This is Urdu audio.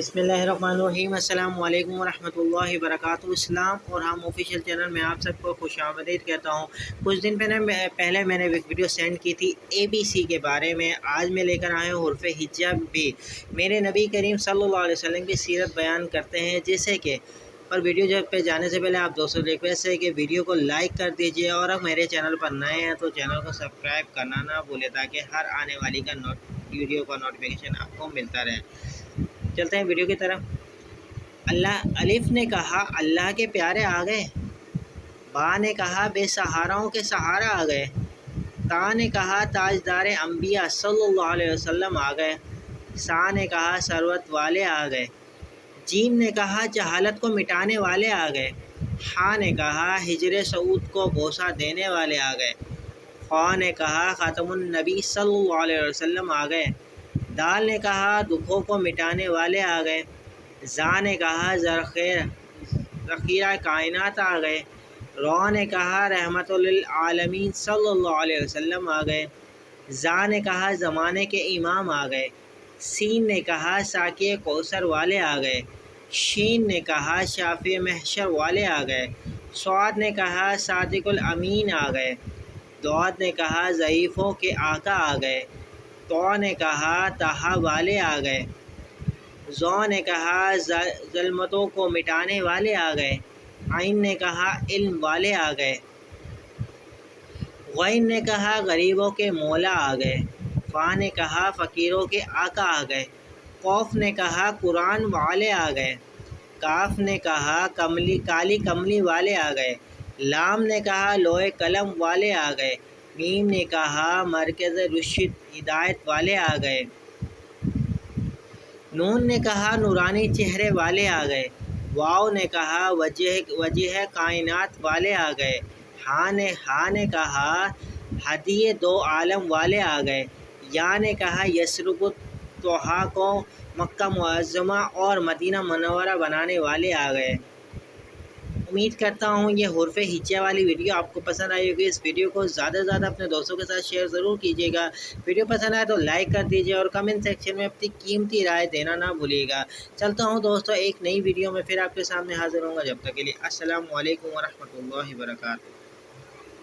بسم اللہ الرحمن الرحیم۔ السلام علیکم ورحمۃ اللہ وبرکاتہ۔ اسلام اور ہم آفیشیل چینل میں آپ سب کو خوش آمدید کہتا ہوں۔ کچھ دن پہلے میں نے ایک ویڈیو سینڈ کی تھی ABC کے بارے میں۔ آج میں لے کر آیا ہوں حروف ہجا بھی۔ میرے نبی کریم صلی اللہ علیہ وسلم کی سیرت بیان کرتے ہیں، جیسے کہ اور ویڈیو پہ جانے سے پہلے آپ دوستوں ریکویسٹ ہے کہ ویڈیو کو لائک کر دیجیے، اور اگر میرے چینل پر نئے ہیں تو چینل کو سبسکرائب کرنا نہ بھولے، تاکہ ہر آنے والی ویڈیو کا نوٹیفیکیشن آپ کو ملتا رہے۔ چلتے ہیں ویڈیو کی طرف۔ الف نے کہا اللہ کے پیارے آ گئے، با نے کہا بے سہاراؤں کے سہارا آ گئے، تا نے کہا تاجدار انبیاء صلی اللہ علیہ وسلم آ گئے، سا نے کہا ثروت والے آ گئے، جیم نے کہا جہالت کو مٹانے والے آ گئے، ہا نے کہا ہجر سعود کو بوسہ دینے والے آ گئے، خا نے کہا خاتم النبی صلی اللہ علیہ وسلم آ گئے، دال نے کہا دکھوں کو مٹانے والے آ گئے، زا نے کہا ذخیرہ کائنات آ گئے، رو نے کہا رحمت للعالمین صلی اللہ علیہ وسلم آ گئے، زا نے کہا زمانے کے امام آ گئے، سین نے کہا ساقی کوثر والے آ گئے، شین نے کہا شافع محشر والے آ گئے، صاد نے کہا صادق الامین آ گئے، دعوت نے کہا ضعیفوں کے آقا آ گئے، تو نے کہا طہا والے آ گئے، زو نے کہا ظلمتوں کو مٹانے والے آ گئے، عین نے کہا علم والے آ گئے، غین نے کہا غریبوں کے مولا آ گئے، فا نے کہا فقیروں کے آقا آ گئے، قوف نے کہا قرآن والے آ گئے، کاف نے کہا کالی کملی والے آ گئے، لام نے کہا لوہے قلم والے آ گئے، میم نے کہا مرکز رشد ہدایت والے آ گئے، نون نے کہا نورانی چہرے والے آ گئے، واو نے کہا وجہ کائنات والے آ گئے، ہا نے کہا ہدی دو عالم والے آ گئے، یا نے کہا یثرب طہا کو مکہ معظمہ اور مدینہ منورہ بنانے والے آ گئے۔ امید کرتا ہوں یہ حروف ہجا والی ویڈیو آپ کو پسند آئی ہوگی۔ اس ویڈیو کو زیادہ سے زیادہ اپنے دوستوں کے ساتھ شیئر ضرور کیجیے گا۔ ویڈیو پسند آئے تو لائک کر دیجیے، اور کمنٹ سیکشن میں اپنی قیمتی رائے دینا نہ بھولیے گا۔ چلتا ہوں دوستوں، ایک نئی ویڈیو میں پھر آپ کے سامنے حاضر ہوں گا۔ جب تک کے لیے السلام علیکم ورحمۃ اللہ وبرکاتہ۔